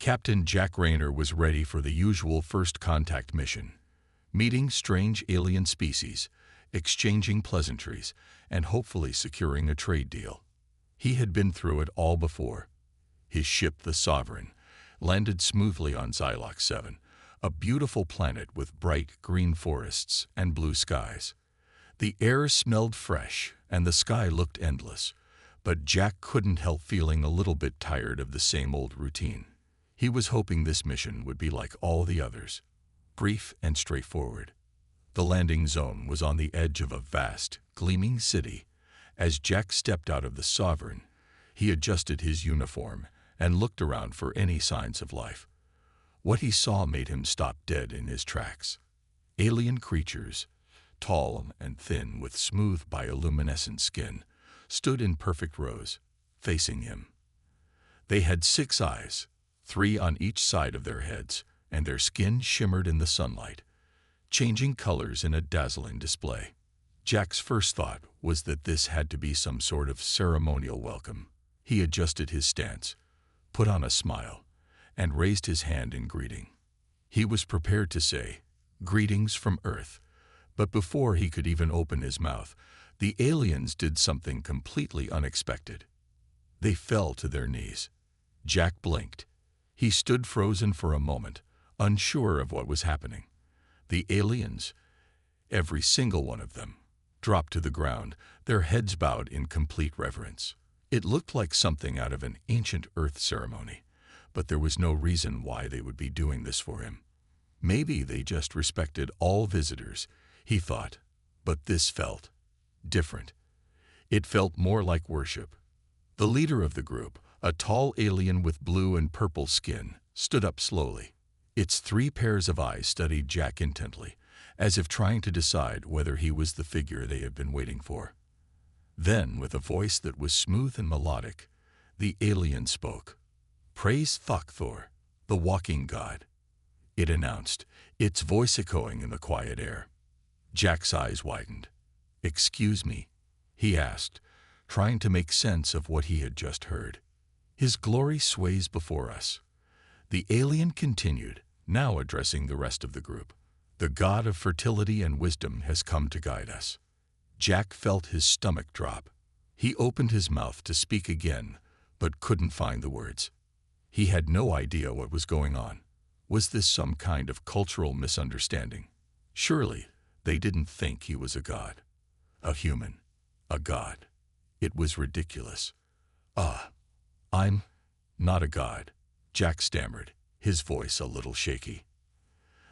Captain Jack Rayner was ready for the usual first contact mission, meeting strange alien species, exchanging pleasantries, and hopefully securing a trade deal. He had been through it all before. His ship, the Sovereign, landed smoothly on Xylox 7, a beautiful planet with bright green forests and blue skies. The air smelled fresh and the sky looked endless, but Jack couldn't help feeling a little bit tired of the same old routine. He was hoping this mission would be like all the others, brief and straightforward. The landing zone was on the edge of a vast, gleaming city. As Jack stepped out of the Sovereign, he adjusted his uniform and looked around for any signs of life. What he saw made him stop dead in his tracks. Alien creatures, tall and thin with smooth bioluminescent skin, stood in perfect rows, facing him. They had 6 eyes, 3 on each side of their heads, and their skin shimmered in the sunlight, changing colors in a dazzling display. Jack's first thought was that this had to be some sort of ceremonial welcome. He adjusted his stance, put on a smile, and raised his hand in greeting. He was prepared to say, "Greetings from Earth," but before he could even open his mouth, the aliens did something completely unexpected. They fell to their knees. Jack blinked. He stood frozen for a moment, unsure of what was happening. The aliens, every single one of them, dropped to the ground, their heads bowed in complete reverence. It looked like something out of an ancient Earth ceremony, but there was no reason why they would be doing this for him. Maybe they just respected all visitors, he thought, but this felt different. It felt more like worship. The leader of the group, a tall alien with blue and purple skin, stood up slowly. Its 3 pairs of eyes studied Jack intently, as if trying to decide whether he was the figure they had been waiting for. Then, with a voice that was smooth and melodic, the alien spoke. "Praise Thok-Thor, the walking god," it announced, its voice echoing in the quiet air. Jack's eyes widened. "Excuse me?" he asked, trying to make sense of what he had just heard. "His glory sways before us," the alien continued, now addressing the rest of the group. "The god of fertility and wisdom has come to guide us." Jack felt his stomach drop. He opened his mouth to speak again, but couldn't find the words. He had no idea what was going on. Was this some kind of cultural misunderstanding? Surely they didn't think he was a god. A human. A god. It was ridiculous. I'm not a god," Jack stammered, his voice a little shaky.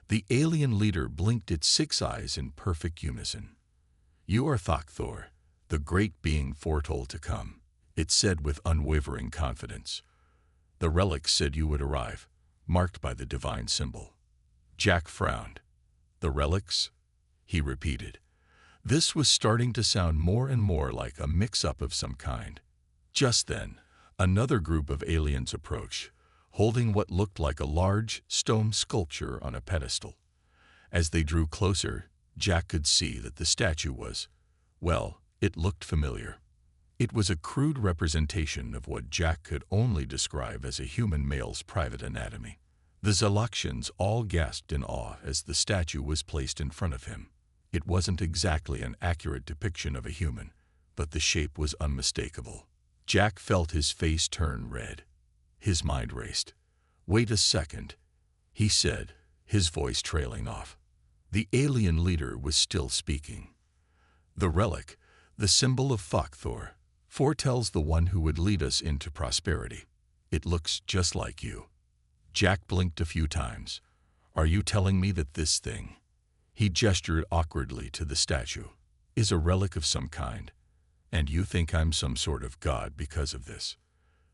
The alien leader blinked its 6 eyes in perfect unison. "You are Thok-Thor, the great being foretold to come," it said with unwavering confidence. "The relics said you would arrive, marked by the divine symbol." Jack frowned. "The relics?" he repeated. This was starting to sound more and more like a mix-up of some kind. Just then, another group of aliens approached, holding what looked like a large stone sculpture on a pedestal. As they drew closer, Jack could see that the statue was, well, it looked familiar. It was a crude representation of what Jack could only describe as a human male's private anatomy. The Xyloxians all gasped in awe as the statue was placed in front of him. It wasn't exactly an accurate depiction of a human, but the shape was unmistakable. Jack felt his face turn red. His mind raced. "Wait a second," he said, his voice trailing off. The alien leader was still speaking. "The relic, the symbol of Thok-Thor, foretells the one who would lead us into prosperity. It looks just like you." Jack blinked a few times. "Are you telling me that this thing," he gestured awkwardly to the statue, "is a relic of some kind? And you think I'm some sort of god because of this?"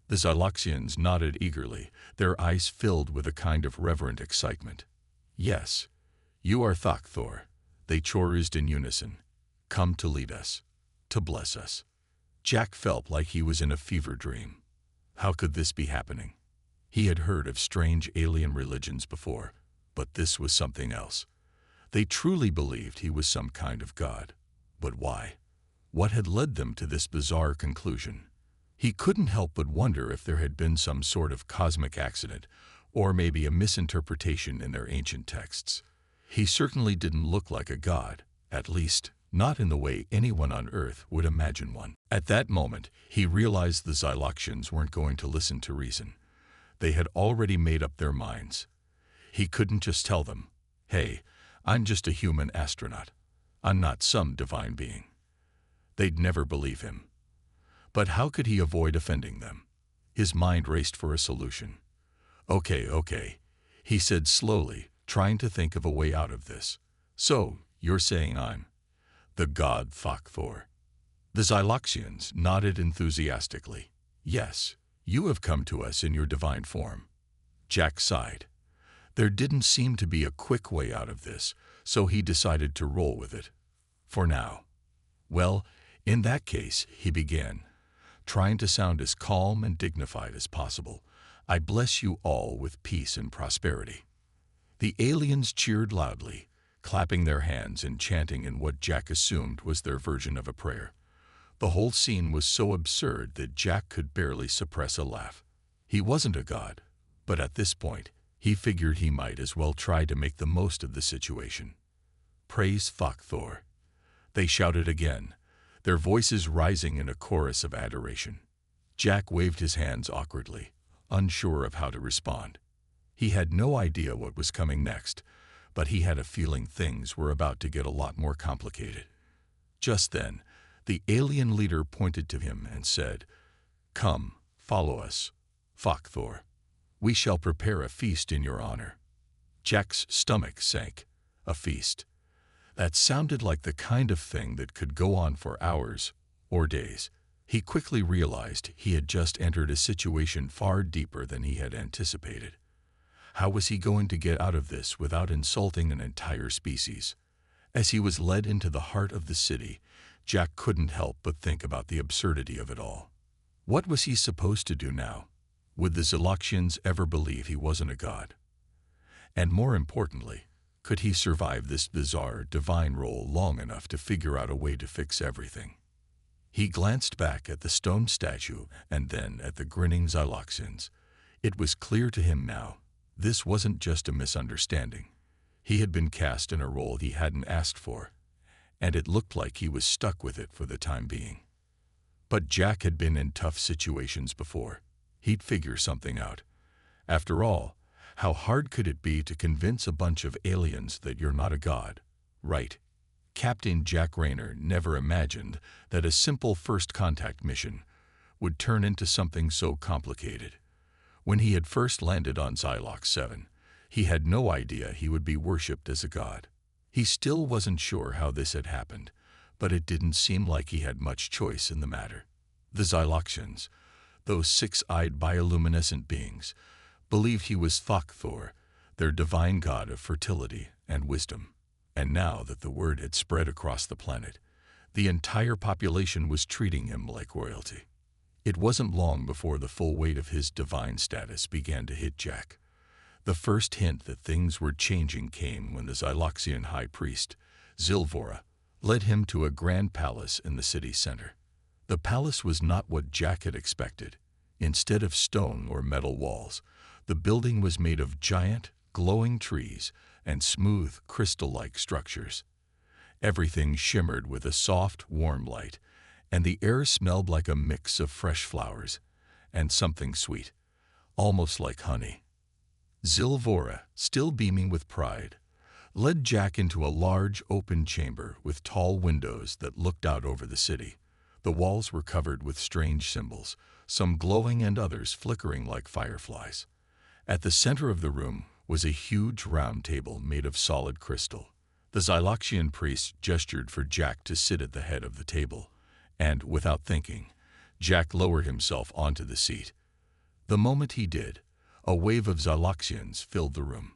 The Xyloxians nodded eagerly, their eyes filled with a kind of reverent excitement. "Yes, you are Thok-Thor," they chorused in unison. "Come to lead us, to bless us." Jack felt like he was in a fever dream. How could this be happening? He had heard of strange alien religions before, but this was something else. They truly believed he was some kind of god. But why? What had led them to this bizarre conclusion? He couldn't help but wonder if there had been some sort of cosmic accident, or maybe a misinterpretation in their ancient texts. He certainly didn't look like a god, at least not in the way anyone on Earth would imagine one. At that moment, he realized the Xyloxians weren't going to listen to reason. They had already made up their minds. He couldn't just tell them, "Hey, I'm just a human astronaut. I'm not some divine being." They'd never believe him. But how could he avoid offending them? His mind raced for a solution. Okay, he said slowly, trying to think of a way out of this. "So, you're saying I'm the god Thor?" The Xyloxians nodded enthusiastically. "Yes, you have come to us in your divine form." Jack sighed. There didn't seem to be a quick way out of this, so he decided to roll with it. For now. "Well, in that case," he began, trying to sound as calm and dignified as possible, "I bless you all with peace and prosperity." The aliens cheered loudly, clapping their hands and chanting in what Jack assumed was their version of a prayer. The whole scene was so absurd that Jack could barely suppress a laugh. He wasn't a god, but at this point, he figured he might as well try to make the most of the situation. "Praise Thor," they shouted again, their voices rising in a chorus of adoration. Jack waved his hands awkwardly, unsure of how to respond. He had no idea what was coming next, but he had a feeling things were about to get a lot more complicated. Just then, the alien leader pointed to him and said, "Come, follow us, Thor. We shall prepare a feast in your honor." Jack's stomach sank. A feast. That sounded like the kind of thing that could go on for hours or days. He quickly realized he had just entered a situation far deeper than he had anticipated. How was he going to get out of this without insulting an entire species? As he was led into the heart of the city, Jack couldn't help but think about the absurdity of it all. What was he supposed to do now? Would the Xyloxians ever believe he wasn't a god? And more importantly, could he survive this bizarre divine role long enough to figure out a way to fix everything? He glanced back at the stone statue and then at the grinning Xyloxians. It was clear to him now, this wasn't just a misunderstanding. He had been cast in a role he hadn't asked for, and it looked like he was stuck with it for the time being. But Jack had been in tough situations before. He'd figure something out. After all, how hard could it be to convince a bunch of aliens that you're not a god, right? Captain Jack Rayner never imagined that a simple first contact mission would turn into something so complicated. When he had first landed on Xylox 7, he had no idea he would be worshipped as a god. He still wasn't sure how this had happened, but it didn't seem like he had much choice in the matter. The Xyloxians, those six-eyed bioluminescent beings, believed he was Thor, their divine god of fertility and wisdom. And now that the word had spread across the planet, the entire population was treating him like royalty. It wasn't long before the full weight of his divine status began to hit Jack. The first hint that things were changing came when the Xyloxian high priest, Zilvora, led him to a grand palace in the city center. The palace was not what Jack had expected. Instead of stone or metal walls, the building was made of giant, glowing trees and smooth, crystal-like structures. Everything shimmered with a soft, warm light, and the air smelled like a mix of fresh flowers and something sweet, almost like honey. Zilvora, still beaming with pride, led Jack into a large, open chamber with tall windows that looked out over the city. The walls were covered with strange symbols, some glowing and others flickering like fireflies. At the center of the room was a huge round table made of solid crystal. The Xyloxian priest gestured for Jack to sit at the head of the table, and, without thinking, Jack lowered himself onto the seat. The moment he did, a wave of Xyloxians filled the room.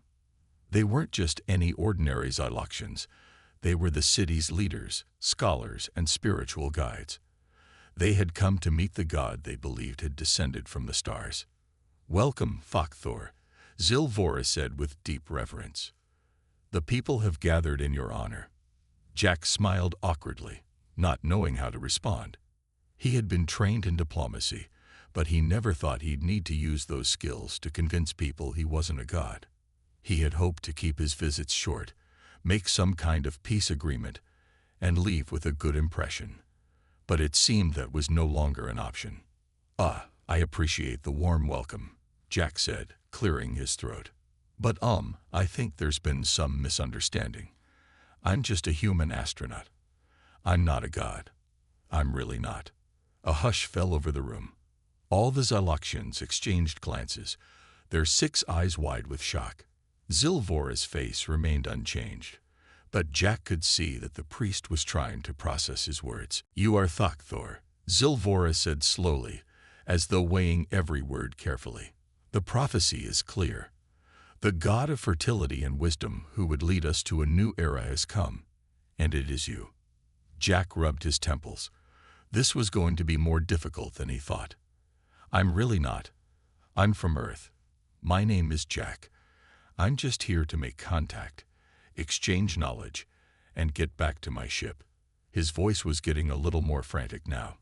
They weren't just any ordinary Xyloxians. They were the city's leaders, scholars, and spiritual guides. They had come to meet the god they believed had descended from the stars. "Welcome, Thor," Zilvora said with deep reverence. "The people have gathered in your honor." Jack smiled awkwardly, not knowing how to respond. He had been trained in diplomacy, but he never thought he'd need to use those skills to convince people he wasn't a god. He had hoped to keep his visits short, make some kind of peace agreement, and leave with a good impression. But it seemed that was no longer an option. I appreciate the warm welcome," Jack said, clearing his throat. "But I think there's been some misunderstanding. I'm just a human astronaut. I'm not a god. I'm really not." A hush fell over the room. All the Xyloxians exchanged glances, their 6 eyes wide with shock. Zilvora's face remained unchanged, but Jack could see that the priest was trying to process his words. "You are Thor," Zilvora said slowly, as though weighing every word carefully. "The prophecy is clear. The god of fertility and wisdom who would lead us to a new era has come, and it is you." Jack rubbed his temples. This was going to be more difficult than he thought. "I'm really not. I'm from Earth. My name is Jack. I'm just here to make contact, exchange knowledge, and get back to my ship." His voice was getting a little more frantic now,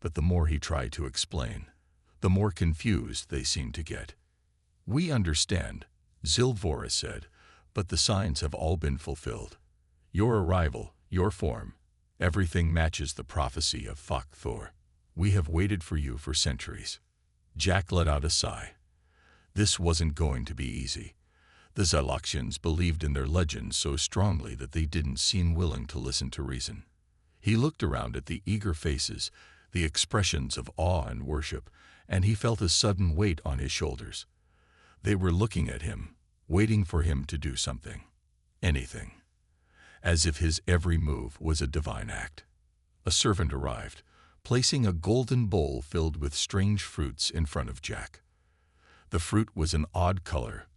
but the more he tried to explain, the more confused they seemed to get. "We understand," Zilvora said, "but the signs have all been fulfilled. Your arrival, your form, everything matches the prophecy of Thor. We have waited for you for centuries." Jack let out a sigh. This wasn't going to be easy. The Xyloxians believed in their legends so strongly that they didn't seem willing to listen to reason. He looked around at the eager faces, the expressions of awe and worship, and he felt a sudden weight on his shoulders. They were looking at him, waiting for him to do something. Anything. As if his every move was a divine act. A servant arrived, placing a golden bowl filled with strange fruits in front of Jack. The fruit was an odd color,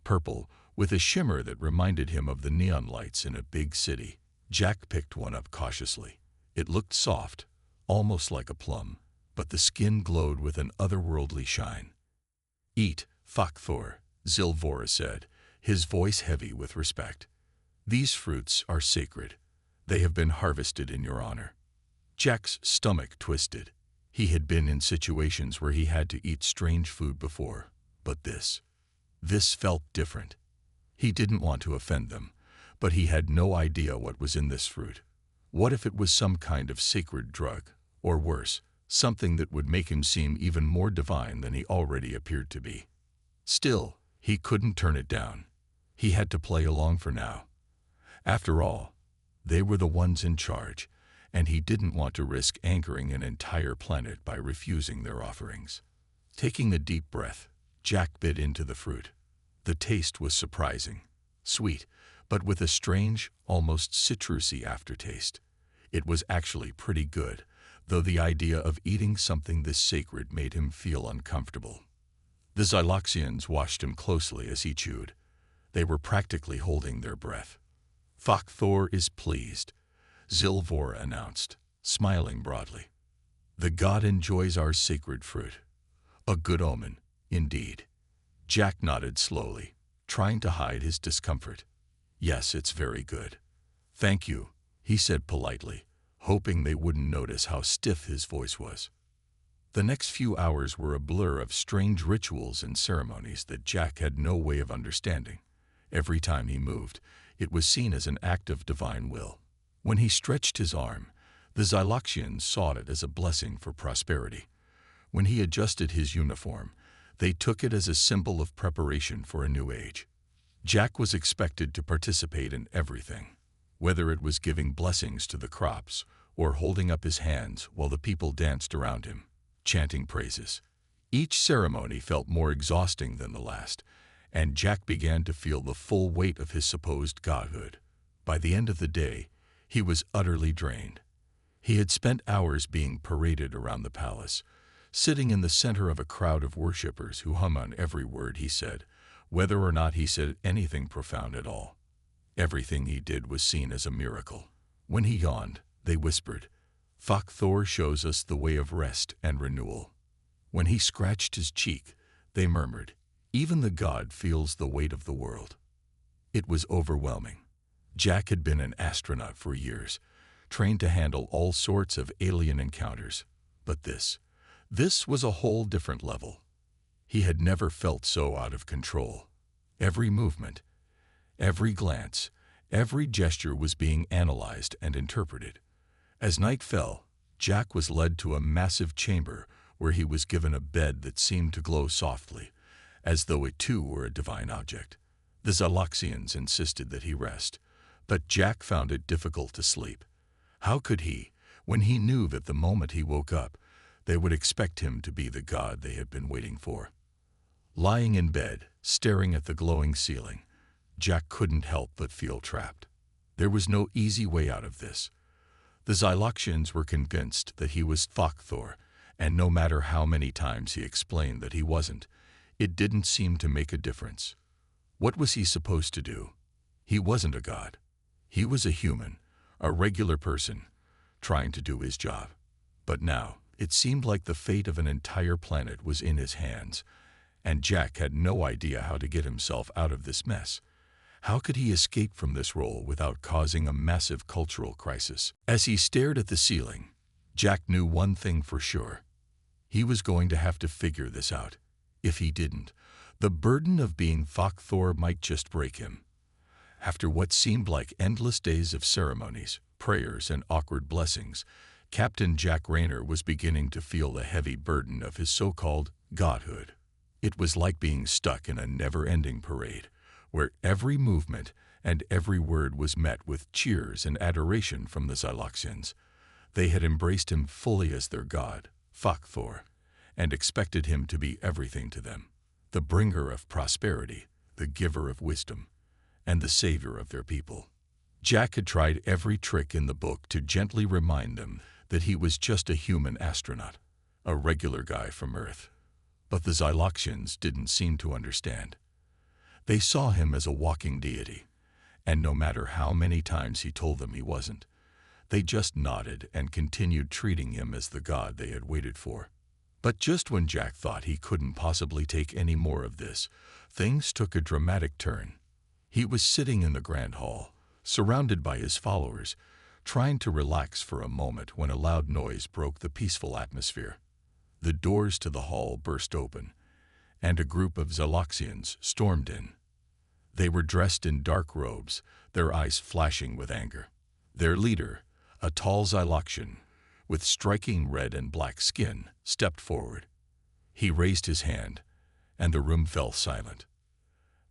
purple, with a shimmer that reminded him of the neon lights in a big city. Jack picked one up cautiously. It looked soft, almost like a plum, but the skin glowed with an otherworldly shine. "Eat, Thor," Zilvora said, his voice heavy with respect. "These fruits are sacred. They have been harvested in your honor." Jack's stomach twisted. He had been in situations where he had to eat strange food before, but this felt different. He didn't want to offend them, but he had no idea what was in this fruit. What if it was some kind of sacred drug, or worse, something that would make him seem even more divine than he already appeared to be? Still, he couldn't turn it down. He had to play along for now. After all, they were the ones in charge, and he didn't want to risk anchoring an entire planet by refusing their offerings. Taking a deep breath, Jack bit into the fruit. The taste was surprising, sweet, but with a strange, almost citrusy aftertaste. It was actually pretty good, though the idea of eating something this sacred made him feel uncomfortable. The Xyloxians watched him closely as he chewed. They were practically holding their breath. "Thor is pleased," Zilvora announced, smiling broadly. "The god enjoys our sacred fruit. A good omen, indeed." Jack nodded slowly, trying to hide his discomfort. "Yes, it's very good. Thank you," he said politely, hoping they wouldn't notice how stiff his voice was. The next few hours were a blur of strange rituals and ceremonies that Jack had no way of understanding. Every time he moved, it was seen as an act of divine will. When he stretched his arm, the Xyloxians saw it as a blessing for prosperity. When he adjusted his uniform, they took it as a symbol of preparation for a new age. Jack was expected to participate in everything, whether it was giving blessings to the crops or holding up his hands while the people danced around him, chanting praises. Each ceremony felt more exhausting than the last, and Jack began to feel the full weight of his supposed godhood. By the end of the day, he was utterly drained. He had spent hours being paraded around the palace, sitting in the center of a crowd of worshippers who hung on every word he said, whether or not he said anything profound at all. Everything he did was seen as a miracle. When he yawned, they whispered, "Thor shows us the way of rest and renewal." When he scratched his cheek, they murmured, "Even the god feels the weight of the world." It was overwhelming. Jack had been an astronaut for years, trained to handle all sorts of alien encounters, but this This was a whole different level. He had never felt so out of control. Every movement, every glance, every gesture was being analyzed and interpreted. As night fell, Jack was led to a massive chamber where he was given a bed that seemed to glow softly, as though it too were a divine object. The Xyloxians insisted that he rest, but Jack found it difficult to sleep. How could he, when he knew that the moment he woke up, they would expect him to be the god they had been waiting for? Lying in bed, staring at the glowing ceiling, Jack couldn't help but feel trapped. There was no easy way out of this. The Xyloxians were convinced that he was Thor, and no matter how many times he explained that he wasn't, it didn't seem to make a difference. What was he supposed to do? He wasn't a god. He was a human, a regular person, trying to do his job. But now, it seemed like the fate of an entire planet was in his hands, and Jack had no idea how to get himself out of this mess. How could he escape from this role without causing a massive cultural crisis? As he stared at the ceiling, Jack knew one thing for sure. He was going to have to figure this out. If he didn't, the burden of being Thor might just break him. After what seemed like endless days of ceremonies, prayers, and awkward blessings, Captain Jack Rayner was beginning to feel the heavy burden of his so-called godhood. It was like being stuck in a never-ending parade, where every movement and every word was met with cheers and adoration from the Xyloxians. They had embraced him fully as their god, Thor, and expected him to be everything to them, the bringer of prosperity, the giver of wisdom, and the savior of their people. Jack had tried every trick in the book to gently remind them that he was just a human astronaut, a regular guy from Earth. But the Xyloxians didn't seem to understand. They saw him as a walking deity, and no matter how many times he told them he wasn't, they just nodded and continued treating him as the god they had waited for. But just when Jack thought he couldn't possibly take any more of this, things took a dramatic turn. He was sitting in the grand hall, surrounded by his followers, trying to relax for a moment when a loud noise broke the peaceful atmosphere. The doors to the hall burst open, and a group of Xyloxians stormed in. They were dressed in dark robes, their eyes flashing with anger. Their leader, a tall Xyloxian, with striking red and black skin, stepped forward. He raised his hand, and the room fell silent.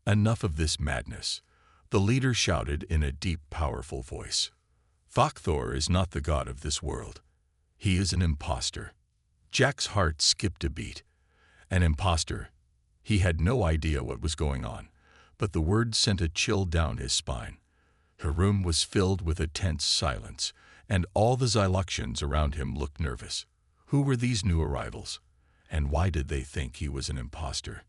"Enough of this madness," the leader shouted in a deep, powerful voice. "Thor is not the god of this world. He is an imposter." Jack's heart skipped a beat. An imposter. He had no idea what was going on, but the word sent a chill down his spine. The room was filled with a tense silence, and all the Xyloxians around him looked nervous. Who were these new arrivals, and why did they think he was an imposter?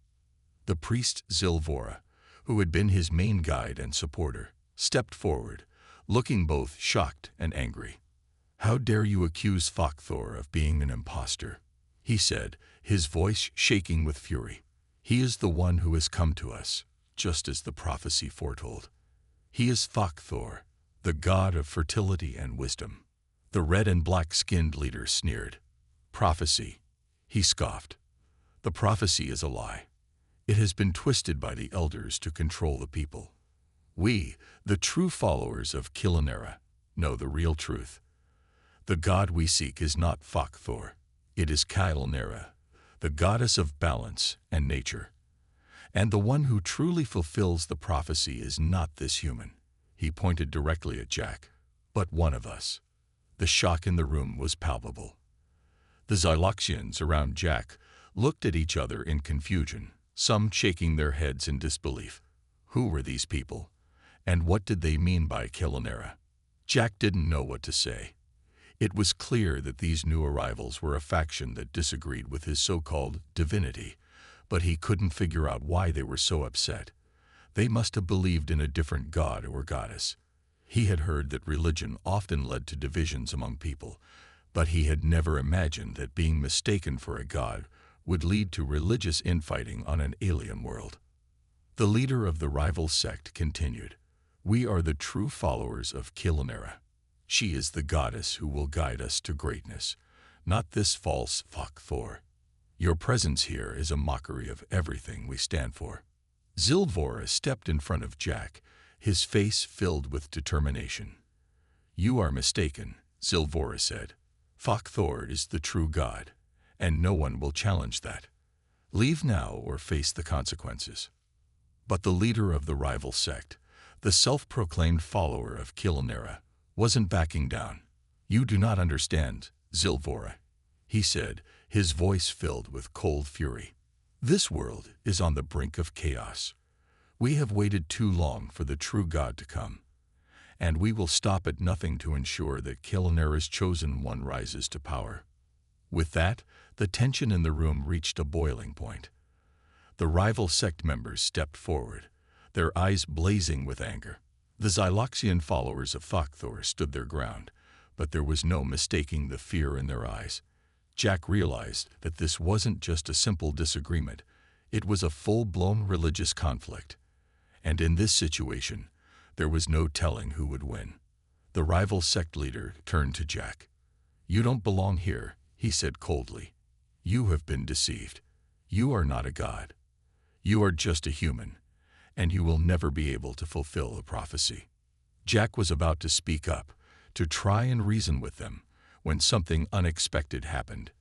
The priest Zilvora, who had been his main guide and supporter, stepped forward, looking both shocked and angry. "How dare you accuse Thor of being an imposter?" he said, his voice shaking with fury. "He is the one who has come to us, just as the prophecy foretold. He is Thor, the god of fertility and wisdom." The red and black-skinned leader sneered. "Prophecy," he scoffed. "The prophecy is a lie. It has been twisted by the elders to control the people. We, the true followers of Killanera, know the real truth. The god we seek is not Thor. It is Killanera, the goddess of balance and nature. And the one who truly fulfills the prophecy is not this human." He pointed directly at Jack. "But one of us." The shock in the room was palpable. The Xyloxians around Jack looked at each other in confusion, some shaking their heads in disbelief. Who were these people? And what did they mean by Killanera? Jack didn't know what to say. It was clear that these new arrivals were a faction that disagreed with his so-called divinity, but he couldn't figure out why they were so upset. They must have believed in a different god or goddess. He had heard that religion often led to divisions among people, but he had never imagined that being mistaken for a god would lead to religious infighting on an alien world. The leader of the rival sect continued, "We are the true followers of Killanera. She is the goddess who will guide us to greatness, not this false Thor. Your presence here is a mockery of everything we stand for. Zilvora stepped in front of Jack, his face filled with determination. You are mistaken, Zilvora said. Thor is the true god, and no one will challenge that. Leave now or face the consequences. But the leader of the rival sect, the self-proclaimed follower of Kilnera, wasn't backing down. You do not understand, Zilvora, he said, his voice filled with cold fury. This world is on the brink of chaos. We have waited too long for the true God to come, and we will stop at nothing to ensure that Kilnera's chosen one rises to power. With that, the tension in the room reached a boiling point. The rival sect members stepped forward, their eyes blazing with anger. The Xyloxian followers of Thor stood their ground, but there was no mistaking the fear in their eyes. Jack realized that this wasn't just a simple disagreement, it was a full-blown religious conflict. And in this situation, there was no telling who would win. The rival sect leader turned to Jack. You don't belong here, he said coldly. You have been deceived. You are not a god. You are just a human, and you will never be able to fulfill a prophecy. Jack was about to speak up, to try and reason with them, when something unexpected happened.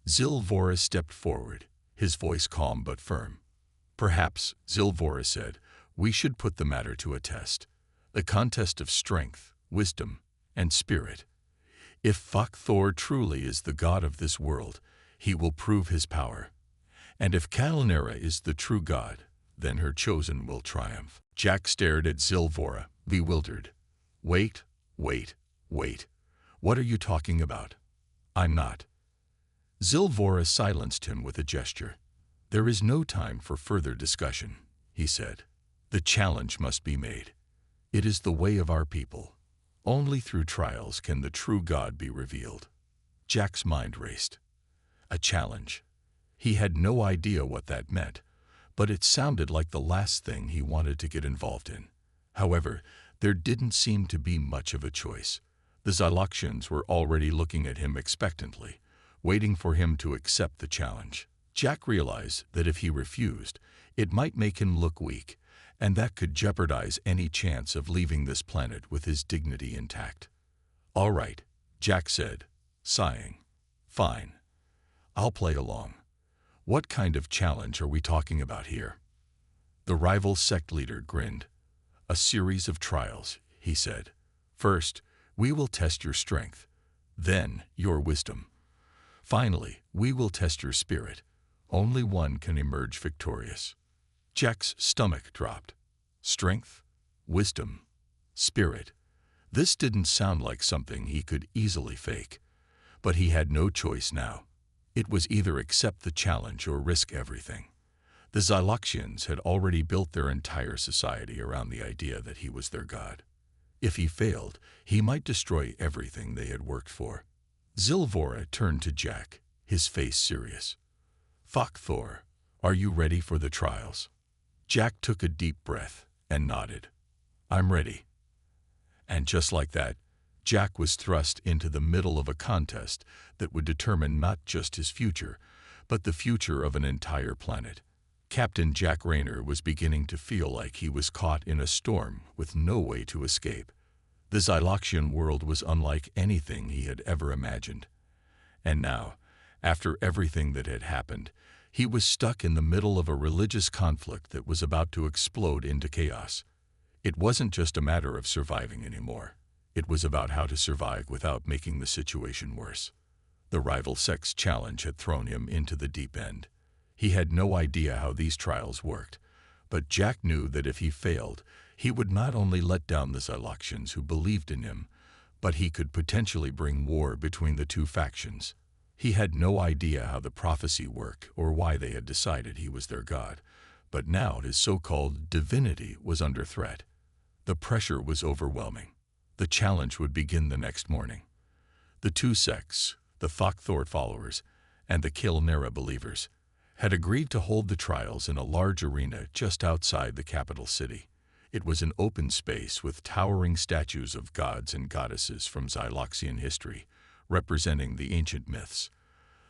Zilvora stepped forward, his voice calm but firm. Perhaps, Zilvora said, we should put the matter to a test. A contest of strength, wisdom, and spirit. If Thor truly is the god of this world, he will prove his power. And if Kilnera is the true god, then her chosen will triumph. Jack stared at Zilvora, bewildered. Wait. What are you talking about? I'm not. Zilvora silenced him with a gesture. There is no time for further discussion, he said. The challenge must be made. It is the way of our people. Only through trials can the true God be revealed. Jack's mind raced. A challenge. He had no idea what that meant, but it sounded like the last thing he wanted to get involved in. However, there didn't seem to be much of a choice. The Xyloxians were already looking at him expectantly, waiting for him to accept the challenge. Jack realized that if he refused, it might make him look weak, and that could jeopardize any chance of leaving this planet with his dignity intact. All right, Jack said, sighing. Fine. I'll play along. What kind of challenge are we talking about here? The rival sect leader grinned. A series of trials, he said. First, we will test your strength. Then, your wisdom. Finally, we will test your spirit. Only one can emerge victorious. Jack's stomach dropped. Strength, wisdom, spirit. This didn't sound like something he could easily fake. But he had no choice now. It was either accept the challenge or risk everything. The Xyloxians had already built their entire society around the idea that he was their god. If he failed, he might destroy everything they had worked for. Zilvora turned to Jack, his face serious. Thor, are you ready for the trials? Jack took a deep breath and nodded. I'm ready. And just like that, Jack was thrust into the middle of a contest that would determine not just his future, but the future of an entire planet. Captain Jack Rayner was beginning to feel like he was caught in a storm with no way to escape. The Xyloxian world was unlike anything he had ever imagined. And now, after everything that had happened, he was stuck in the middle of a religious conflict that was about to explode into chaos. It wasn't just a matter of surviving anymore. It was about how to survive without making the situation worse. The rival sect's challenge had thrown him into the deep end. He had no idea how these trials worked, but Jack knew that if he failed, he would not only let down the Xyloxians who believed in him, but he could potentially bring war between the two factions. He had no idea how the prophecy worked or why they had decided he was their god, but now his so-called divinity was under threat. The pressure was overwhelming. The challenge would begin the next morning. The two sects, the Thor followers and the Kilnera believers, had agreed to hold the trials in a large arena just outside the capital city. It was an open space with towering statues of gods and goddesses from Xyloxian history, representing the ancient myths.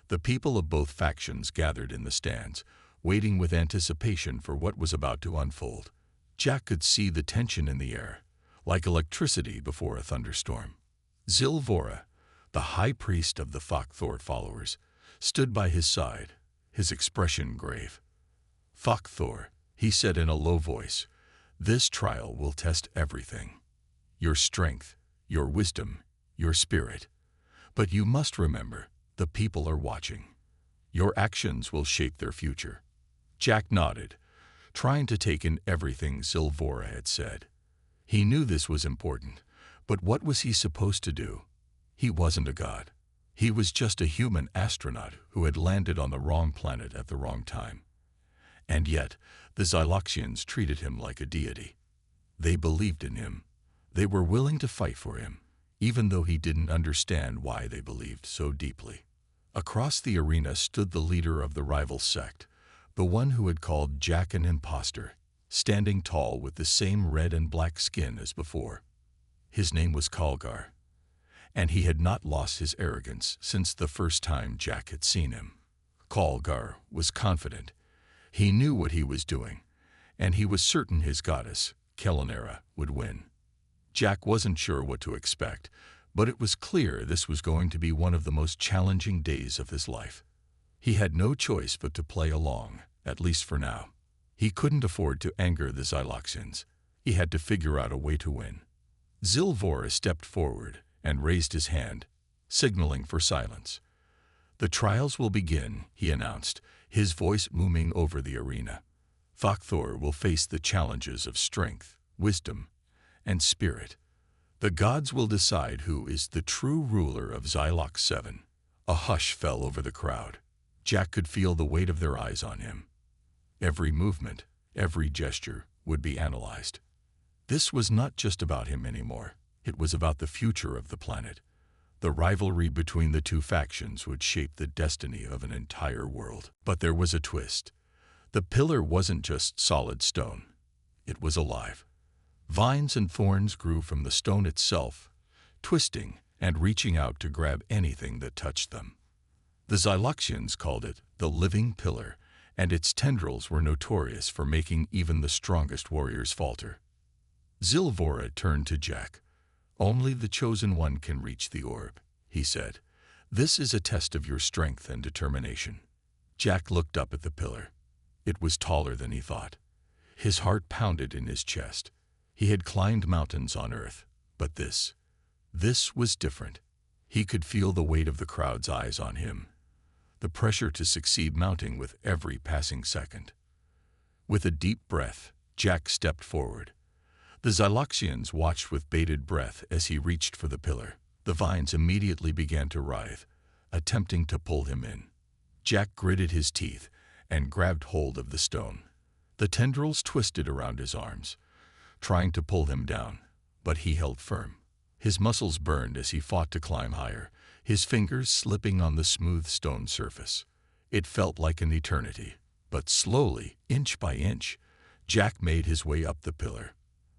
The people of both factions gathered in the stands, waiting with anticipation for what was about to unfold. Jack could see the tension in the air, like electricity before a thunderstorm. Zilvora, the high priest of the Thor followers, stood by his side, his expression grave. "Thor," he said in a low voice, "this trial will test everything. Your strength, your wisdom, your spirit. But you must remember, the people are watching. Your actions will shape their future." Jack nodded, trying to take in everything Zilvora had said. He knew this was important, but what was he supposed to do? He wasn't a god. He was just a human astronaut who had landed on the wrong planet at the wrong time. And yet, the Xyloxians treated him like a deity. They believed in him. They were willing to fight for him, even though he didn't understand why they believed so deeply. Across the arena stood the leader of the rival sect, the one who had called Jack an imposter, standing tall with the same red and black skin as before. His name was Kalgar, and he had not lost his arrogance since the first time Jack had seen him. Kalgar was confident. He knew what he was doing, and he was certain his goddess, Kellanera, would win. Jack wasn't sure what to expect, but it was clear this was going to be one of the most challenging days of his life. He had no choice but to play along, at least for now. He couldn't afford to anger the Xyloxians. He had to figure out a way to win. Zilvora stepped forward and raised his hand, signaling for silence. "The trials will begin," he announced, his voice booming over the arena. "Thor will face the challenges of strength, wisdom, and spirit. The gods will decide who is the true ruler of Xylox 7. A hush fell over the crowd. Jack could feel the weight of their eyes on him. Every movement, every gesture would be analyzed. This was not just about him anymore. It was about the future of the planet. The rivalry between the two factions would shape the destiny of an entire world. But there was a twist. The pillar wasn't just solid stone. It was alive. Vines and thorns grew from the stone itself, twisting and reaching out to grab anything that touched them. The Xyloxians called it the living pillar, and its tendrils were notorious for making even the strongest warriors falter. Zilvora turned to Jack. "Only the chosen one can reach the orb," he said. "This is a test of your strength and determination." Jack looked up at the pillar. It was taller than he thought. His heart pounded in his chest. He had climbed mountains on Earth, but this was different. He could feel the weight of the crowd's eyes on him, the pressure to succeed mounting with every passing second. With a deep breath, Jack stepped forward. The Xyloxians watched with bated breath as he reached for the pillar. The vines immediately began to writhe, attempting to pull him in. Jack gritted his teeth and grabbed hold of the stone. The tendrils twisted around his arms, trying to pull him down, but he held firm. His muscles burned as he fought to climb higher, his fingers slipping on the smooth stone surface. It felt like an eternity, but slowly, inch by inch, Jack made his way up the pillar.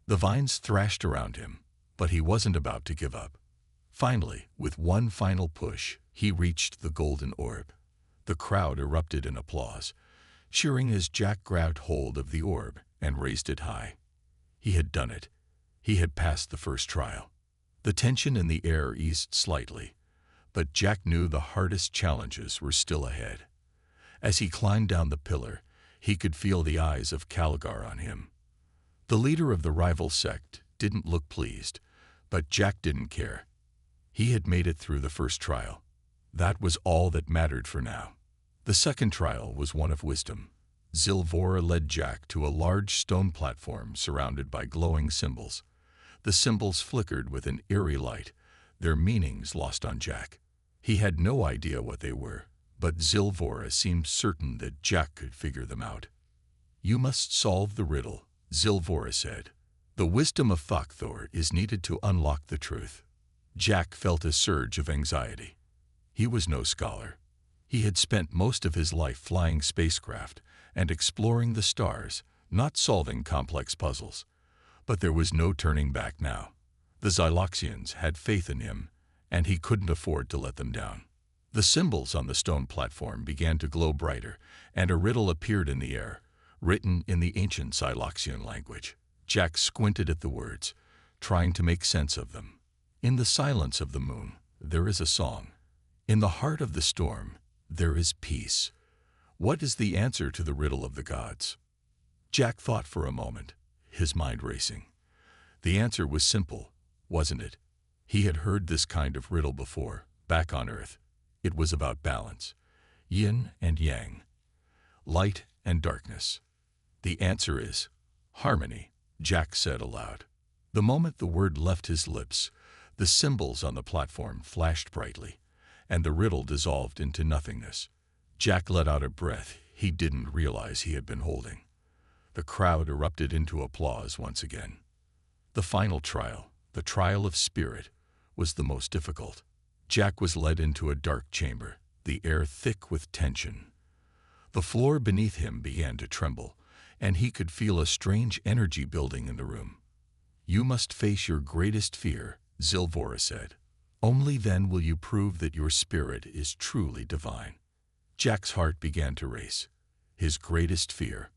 The vines thrashed around him, but he wasn't about to give up. Finally, with one final push, he reached the golden orb. The crowd erupted in applause, cheering as Jack grabbed hold of the orb and raised it high. He had done it. He had passed the first trial. The tension in the air eased slightly, but Jack knew the hardest challenges were still ahead. As he climbed down the pillar, he could feel the eyes of Kalgar on him. The leader of the rival sect didn't look pleased, but Jack didn't care. He had made it through the first trial. That was all that mattered for now. The second trial was one of wisdom. Zilvora led Jack to a large stone platform surrounded by glowing symbols. The symbols flickered with an eerie light, their meanings lost on Jack. He had no idea what they were, but Zilvora seemed certain that Jack could figure them out. "You must solve the riddle," Zilvora said. "The wisdom of Thor is needed to unlock the truth." Jack felt a surge of anxiety. He was no scholar. He had spent most of his life flying spacecraft and exploring the stars, not solving complex puzzles. But there was no turning back now. The Xyloxians had faith in him, and he couldn't afford to let them down. The symbols on the stone platform began to glow brighter, and a riddle appeared in the air, written in the ancient Xyloxian language. Jack squinted at the words, trying to make sense of them. In the silence of the moon, there is a song. In the heart of the storm, there is peace. What is the answer to the riddle of the gods? Jack thought for a moment, his mind racing. The answer was simple, wasn't it? He had heard this kind of riddle before, back on Earth. It was about balance, yin and yang, light and darkness. The answer is harmony, Jack said aloud. The moment the word left his lips, the symbols on the platform flashed brightly, and the riddle dissolved into nothingness. Jack let out a breath he didn't realize he had been holding. The crowd erupted into applause once again. The final trial, the trial of spirit, was the most difficult. Jack was led into a dark chamber, the air thick with tension. The floor beneath him began to tremble, and he could feel a strange energy building in the room. "You must face your greatest fear," Zilvora said. "Only then will you prove that your spirit is truly divine." Jack's heart began to race. His greatest fear.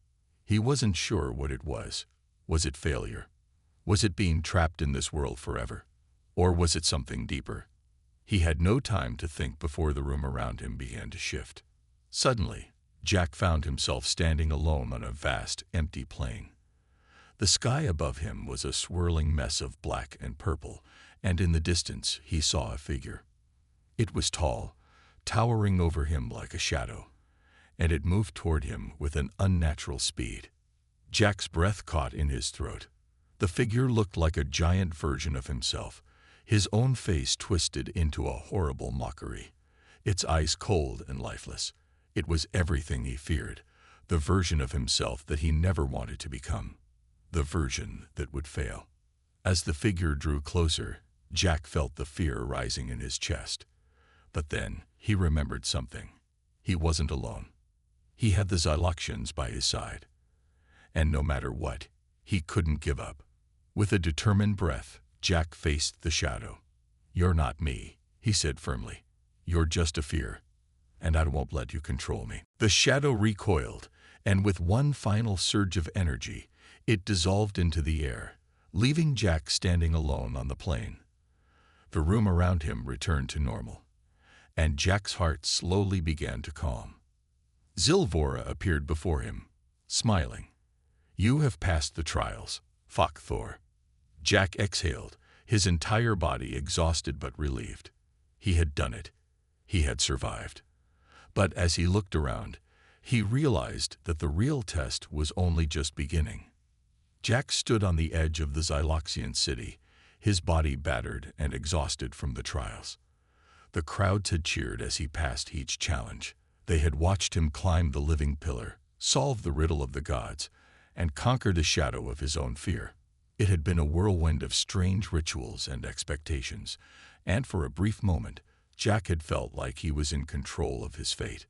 He wasn't sure what it was. Was it failure? Was it being trapped in this world forever? Or was it something deeper? He had no time to think before the room around him began to shift. Suddenly, Jack found himself standing alone on a vast, empty plain. The sky above him was a swirling mess of black and purple, and in the distance he saw a figure. It was tall, towering over him like a shadow, and it moved toward him with an unnatural speed. Jack's breath caught in his throat. The figure looked like a giant version of himself, his own face twisted into a horrible mockery, its eyes cold and lifeless. It was everything he feared, the version of himself that he never wanted to become, the version that would fail. As the figure drew closer, Jack felt the fear rising in his chest. But then he remembered something. He wasn't alone. He had the Xyloxians by his side. And no matter what, he couldn't give up. With a determined breath, Jack faced the shadow. "You're not me," he said firmly. "You're just a fear, and I won't let you control me." The shadow recoiled, and with one final surge of energy, it dissolved into the air, leaving Jack standing alone on the plain. The room around him returned to normal, and Jack's heart slowly began to calm. Zilvora appeared before him, smiling. "You have passed the trials, Thor." Jack exhaled, his entire body exhausted but relieved. He had done it. He had survived. But as he looked around, he realized that the real test was only just beginning. Jack stood on the edge of the Xyloxian city, his body battered and exhausted from the trials. The crowds had cheered as he passed each challenge. They had watched him climb the living pillar, solve the riddle of the gods, and conquer the shadow of his own fear. It had been a whirlwind of strange rituals and expectations, and for a brief moment, Jack had felt like he was in control of his fate.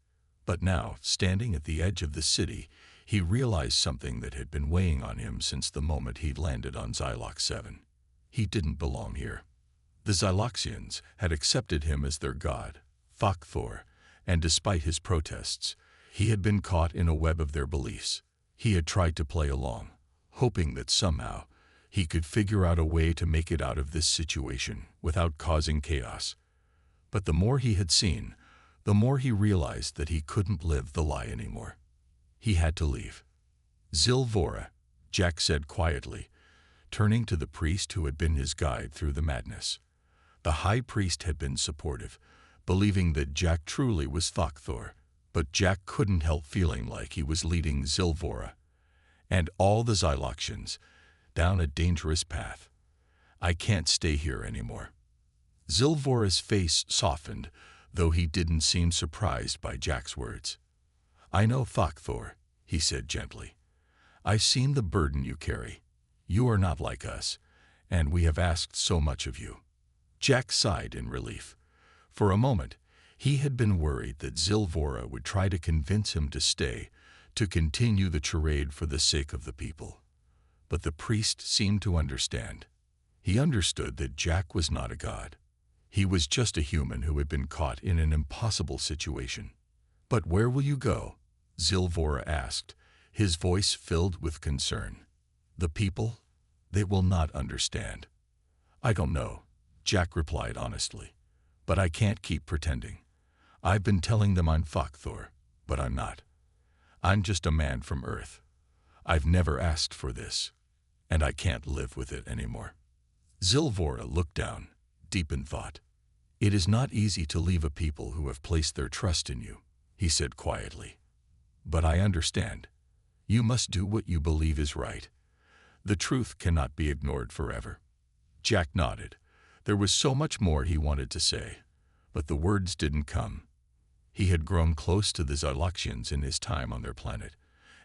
But now, standing at the edge of the city, he realized something that had been weighing on him since the moment he'd landed on Xylox 7. He didn't belong here. The Xyloxians had accepted him as their god, Thor, and despite his protests, he had been caught in a web of their beliefs. He had tried to play along, hoping that somehow he could figure out a way to make it out of this situation without causing chaos. But the more he had seen, the more he realized that he couldn't live the lie anymore. He had to leave. "Zilvora," Jack said quietly, turning to the priest who had been his guide through the madness. The high priest had been supportive, believing that Jack truly was Thor, but Jack couldn't help feeling like he was leading Zilvora and all the Xyloxians down a dangerous path. "I can't stay here anymore." Zilvora's face softened, though he didn't seem surprised by Jack's words. "I know Thor," he said gently. "I've seen the burden you carry. You are not like us, and we have asked so much of you." Jack sighed in relief. For a moment, he had been worried that Zilvora would try to convince him to stay, to continue the charade for the sake of the people. But the priest seemed to understand. He understood that Jack was not a god. He was just a human who had been caught in an impossible situation. "But where will you go?" Zilvora asked, his voice filled with concern. "The people? They will not understand." "I don't know," Jack replied honestly. "But I can't keep pretending. I've been telling them I'm Thor, but I'm not. I'm just a man from Earth. I've never asked for this, and I can't live with it anymore." Zilvora looked down, deep in thought. "It is not easy to leave a people who have placed their trust in you," he said quietly. "But I understand. You must do what you believe is right. The truth cannot be ignored forever." Jack nodded. There was so much more he wanted to say, but the words didn't come. He had grown close to the Xyloxians in his time on their planet,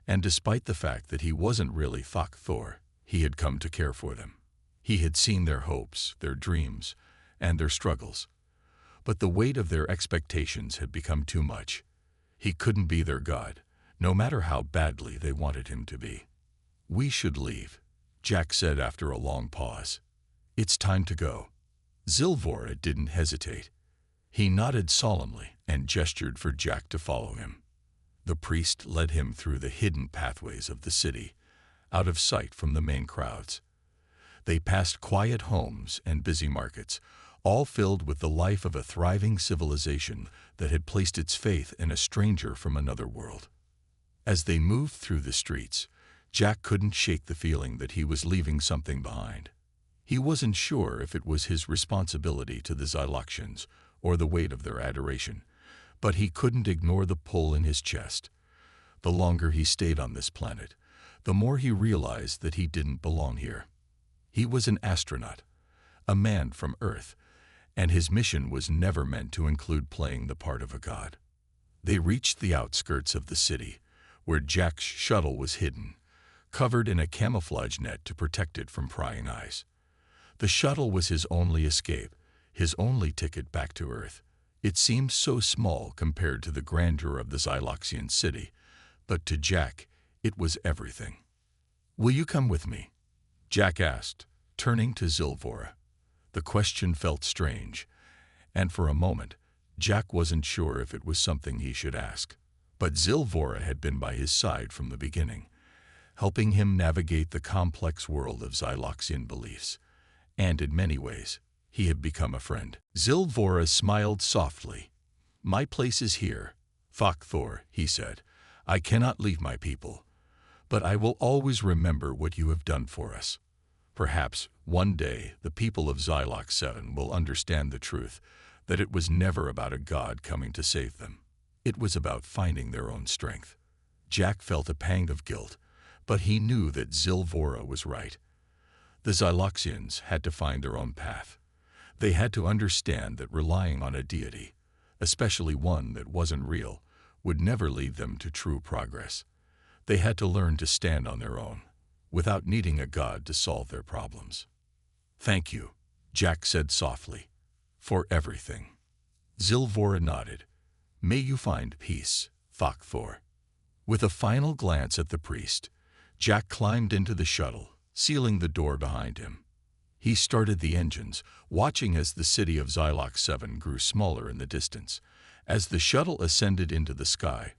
and despite the fact that he wasn't really Thor, he had come to care for them. He had seen their hopes, their dreams, and their struggles. But the weight of their expectations had become too much. He couldn't be their god, no matter how badly they wanted him to be. "We should leave," Jack said after a long pause. "It's time to go." Zilvora didn't hesitate. He nodded solemnly and gestured for Jack to follow him. The priest led him through the hidden pathways of the city, out of sight from the main crowds. They passed quiet homes and busy markets, all filled with the life of a thriving civilization that had placed its faith in a stranger from another world. As they moved through the streets, Jack couldn't shake the feeling that he was leaving something behind. He wasn't sure if it was his responsibility to the Xyloxians or the weight of their adoration, but he couldn't ignore the pull in his chest. The longer he stayed on this planet, the more he realized that he didn't belong here. He was an astronaut, a man from Earth, and his mission was never meant to include playing the part of a god. They reached the outskirts of the city, where Jack's shuttle was hidden, covered in a camouflage net to protect it from prying eyes. The shuttle was his only escape, his only ticket back to Earth. It seemed so small compared to the grandeur of the Xyloxian city, but to Jack, it was everything. "Will you come with me?" Jack asked, turning to Zilvora. The question felt strange, and for a moment, Jack wasn't sure if it was something he should ask. But Zilvora had been by his side from the beginning, helping him navigate the complex world of Xyloxian beliefs, and in many ways, he had become a friend. Zilvora smiled softly. "My place is here, Thor," he said. "I cannot leave my people, but I will always remember what you have done for us. Perhaps one day the people of Xylox 7 will understand the truth, that it was never about a god coming to save them. It was about finding their own strength." Jack felt a pang of guilt, but he knew that Zilvora was right. The Xyloxians had to find their own path. They had to understand that relying on a deity, especially one that wasn't real, would never lead them to true progress. They had to learn to stand on their own, without needing a god to solve their problems. "Thank you," Jack said softly, "for everything." Zilvora nodded. "May you find peace, Thor." With a final glance at the priest, Jack climbed into the shuttle, sealing the door behind him. He started the engines, watching as the city of Xylox 7 grew smaller in the distance. As the shuttle ascended into the sky,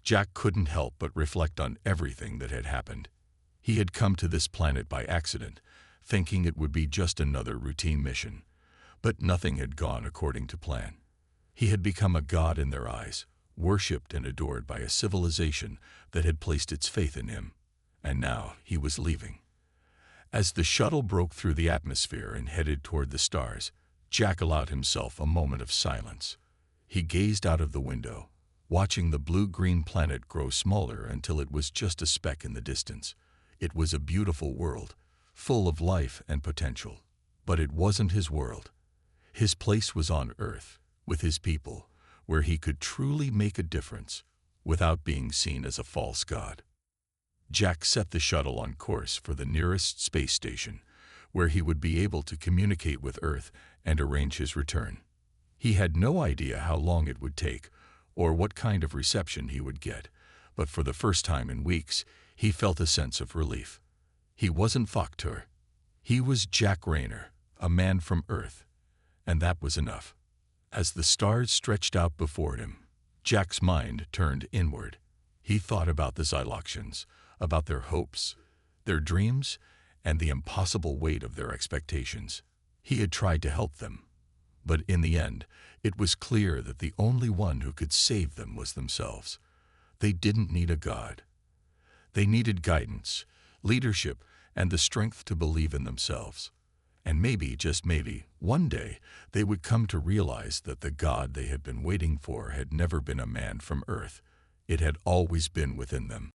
Jack couldn't help but reflect on everything that had happened. He had come to this planet by accident, thinking it would be just another routine mission. But nothing had gone according to plan. He had become a god in their eyes, worshipped and adored by a civilization that had placed its faith in him. And now he was leaving. As the shuttle broke through the atmosphere and headed toward the stars, Jack allowed himself a moment of silence. He gazed out of the window, watching the blue-green planet grow smaller until it was just a speck in the distance. It was a beautiful world, full of life and potential. But it wasn't his world. His place was on Earth, with his people, where he could truly make a difference, without being seen as a false god. Jack set the shuttle on course for the nearest space station, where he would be able to communicate with Earth and arrange his return. He had no idea how long it would take, or what kind of reception he would get, but for the first time in weeks, he felt a sense of relief. He wasn't Thor. He was Jack Rayner, a man from Earth, and that was enough. As the stars stretched out before him, Jack's mind turned inward. He thought about the Xyloxians, about their hopes, their dreams, and the impossible weight of their expectations. He had tried to help them, but in the end, it was clear that the only one who could save them was themselves. They didn't need a god. They needed guidance, leadership, and the strength to believe in themselves. And maybe, just maybe, one day they would come to realize that the god they had been waiting for had never been a man from Earth. It had always been within them.